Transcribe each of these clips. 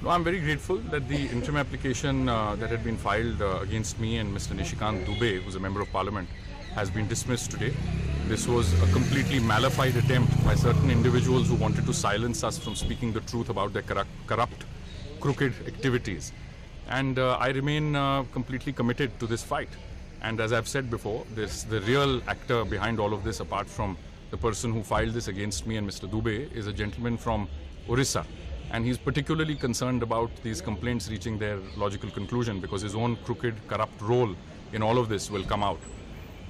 No, I'm very grateful that the interim application that had been filed against me and Mr. Nishikant Dubey, who's a member of parliament, has been dismissed today. This was a completely malified attempt by certain individuals who wanted to silence us from speaking the truth about their corrupt, crooked activities. And I remain completely committed to this fight. And as I've said before, the real actor behind all of this, apart from the person who filed this against me and Mr. Dubey, is a gentleman from Orissa. And he's particularly concerned about these complaints reaching their logical conclusion because his own crooked, corrupt role in all of this will come out.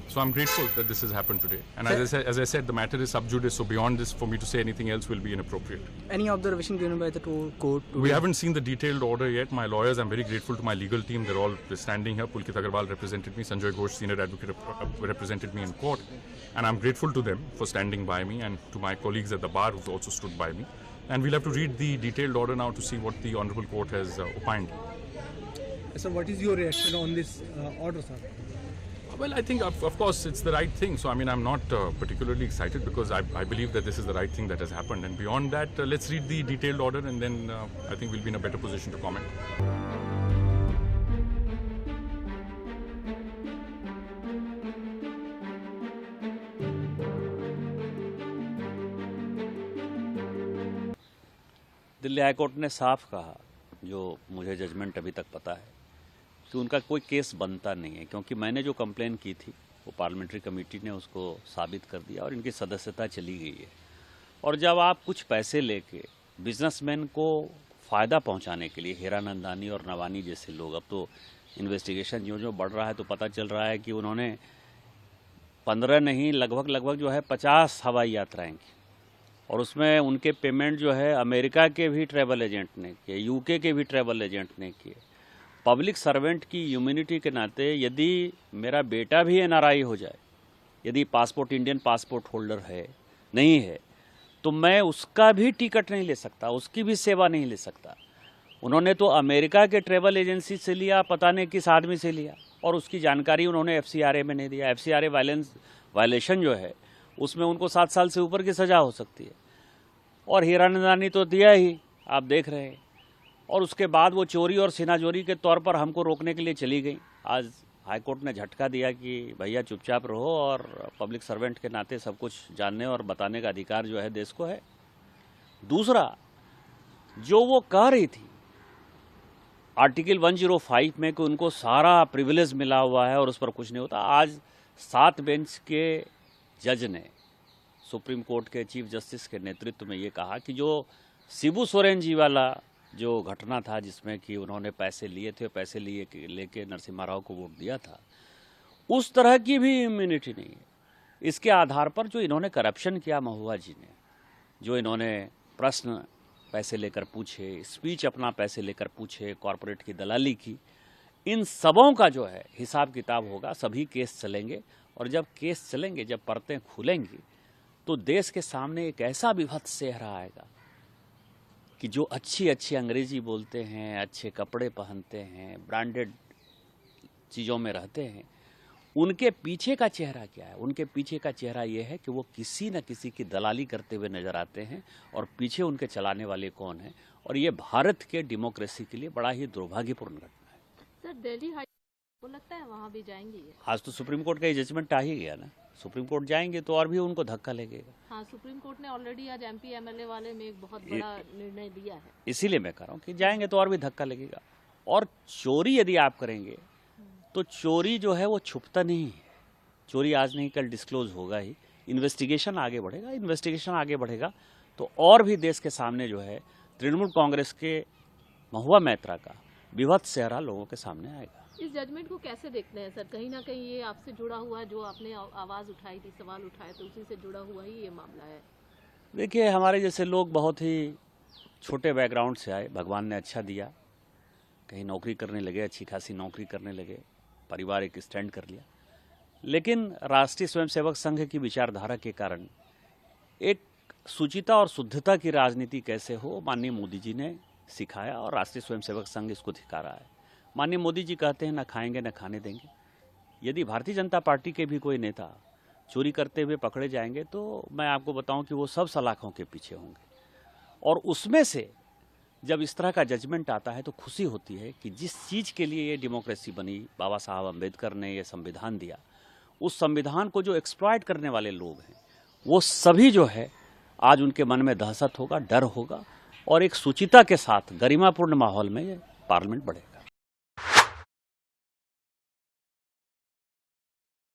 So I'm grateful that this has happened today. And as I said, the matter is sub judice, so beyond this, for me to say anything else will be inappropriate. Any observation given by the court? We haven't seen the detailed order yet. My lawyers, I'm very grateful to my legal team. They're all standing here. Pulkit Agarwal represented me. Sanjoy Ghosh, senior advocate, represented me in court. And I'm grateful to them for standing by me and to my colleagues at the bar who've also stood by me. And we'll have to read the detailed order now to see what the Honourable Court has opined. Sir, what is your reaction on this order, sir? Well, I think, of course, it's the right thing. So, I mean, I'm not particularly excited because I believe that this is the right thing that has happened. And beyond that, let's read the detailed order and then I think we'll be in a better position to comment. Delhi high court ने साफ कहा, जो मुझे judgement अभी तक पता है, कि उनका कोई केस बनता नहीं है, क्योंकि मैंने जो कंप्लेन की थी वो पार्लियामेंट्री कमेटी ने उसको साबित कर दिया और इनकी सदस्यता चली गई है। और जब आप कुछ पैसे लेके बिजनेसमैन को फ़ायदा पहुंचाने के लिए, हीरानंदानी और नवानी जैसे लोग, अब तो इन्वेस्टिगेशन जो बढ़ रहा है तो पता चल रहा है कि उन्होंने 15 नहीं लगभग जो है 50 हवाई यात्राएँ की और उसमें उनके पेमेंट जो है अमेरिका के भी ट्रैवल एजेंट ने किए, यूके के भी ट्रैवल एजेंट ने किए। पब्लिक सर्वेंट की इम्यूनिटी के नाते यदि मेरा बेटा भी एनआरआई हो जाए, यदि पासपोर्ट इंडियन पासपोर्ट होल्डर है नहीं है, तो मैं उसका भी टिकट नहीं ले सकता, उसकी भी सेवा नहीं ले सकता। उन्होंने तो अमेरिका के ट्रैवल एजेंसी से लिया, पता नहीं किस आदमी से लिया, और उसकी जानकारी उन्होंने एफसीआरए में नहीं दिया। एफसीआरए वायलेशन जो है उसमें उनको 7 साल से ऊपर की सज़ा हो सकती है। और हीरानंदानी तो दिया ही, आप देख रहे हैं। और उसके बाद वो चोरी और सीनाजोरी के तौर पर हमको रोकने के लिए चली गई। आज हाईकोर्ट ने झटका दिया कि भैया चुपचाप रहो और पब्लिक सर्वेंट के नाते सब कुछ जानने और बताने का अधिकार जो है देश को है। दूसरा, जो वो कह रही थी आर्टिकल 105 में कि उनको सारा प्रिविलेज मिला हुआ है और उस पर कुछ नहीं होता, आज 7 बेंच के जज ने सुप्रीम कोर्ट के चीफ जस्टिस के नेतृत्व में ये कहा कि जो शिबू सोरेन जी वाला जो घटना था जिसमें कि उन्होंने पैसे लिए थे, पैसे लेके नरसिम्हा राव को वोट दिया था, उस तरह की भी इम्यूनिटी नहीं है। इसके आधार पर जो इन्होंने करप्शन किया महुआ जी ने, जो इन्होंने प्रश्न पैसे लेकर पूछे, स्पीच अपना पैसे लेकर पूछे, कॉरपोरेट की दलाली की, इन सबों का जो है हिसाब किताब होगा। सभी केस चलेंगे और जब केस चलेंगे, जब परतें खुलेंगी, तो देश के सामने एक ऐसा विभत्स चेहरा आएगा कि जो अच्छी अंग्रेजी बोलते हैं, अच्छे कपड़े पहनते हैं, ब्रांडेड चीज़ों में रहते हैं, उनके पीछे का चेहरा क्या है? उनके पीछे का चेहरा ये है कि वो किसी न किसी की दलाली करते हुए नजर आते हैं और पीछे उनके चलाने वाले कौन हैं। और ये भारत के डेमोक्रेसी के लिए बड़ा ही दुर्भाग्यपूर्ण घटना है। सर, दिल्ली हाई को लगता है वहाँ भी जाएंगे? आज तो सुप्रीम कोर्ट का ये जजमेंट आ ही गया ना। सुप्रीम कोर्ट जाएंगे तो और भी उनको धक्का लगेगा। हाँ, सुप्रीम कोर्ट ने ऑलरेडी आज एमपी एमएलए वाले में एक बहुत बड़ा निर्णय दिया है। इसीलिए मैं कह रहा हूँ कि जाएंगे तो और भी धक्का लगेगा। और चोरी यदि आप करेंगे तो चोरी जो है वो छुपता नहीं है। चोरी आज नहीं कल डिस्क्लोज होगा ही। इन्वेस्टिगेशन आगे बढ़ेगा तो और भी देश के सामने जो है तृणमूल कांग्रेस के महुआ मैत्रा का विभत्स चेहरा लोगों के सामने आएगा। इस जजमेंट को कैसे देखते हैं सर? कहीं ना कहीं ये आपसे जुड़ा हुआ है, जो आपने आवाज़ उठाई थी, सवाल उठाए थे, उसी से जुड़ा हुआ ही ये मामला है। देखिए, हमारे जैसे लोग बहुत ही छोटे बैकग्राउंड से आए, भगवान ने अच्छा दिया, कहीं नौकरी करने लगे, अच्छी खासी नौकरी करने लगे, परिवार एक स्टैंड कर लिया। लेकिन राष्ट्रीय स्वयंसेवक संघ की विचारधारा के कारण एक शुचिता और शुद्धता की राजनीति कैसे हो, माननीय मोदी जी ने सिखाया और राष्ट्रीय स्वयंसेवक संघ इसको दिखा रहा है। माननीय मोदी जी कहते हैं न खाएंगे न खाने देंगे। यदि भारतीय जनता पार्टी के भी कोई नेता चोरी करते हुए पकड़े जाएंगे तो मैं आपको बताऊं कि वो सब सलाखों के पीछे होंगे। और उसमें से जब इस तरह का जजमेंट आता है तो खुशी होती है कि जिस चीज़ के लिए ये डेमोक्रेसी बनी, बाबा साहब अम्बेडकर ने ये संविधान दिया, उस संविधान को जो एक्सप्लॉइट करने वाले लोग हैं वो सभी जो है आज उनके मन में दहशत होगा, डर होगा और एक शुचिता के साथ गरिमापूर्ण माहौल में ये पार्लियामेंट बढ़े।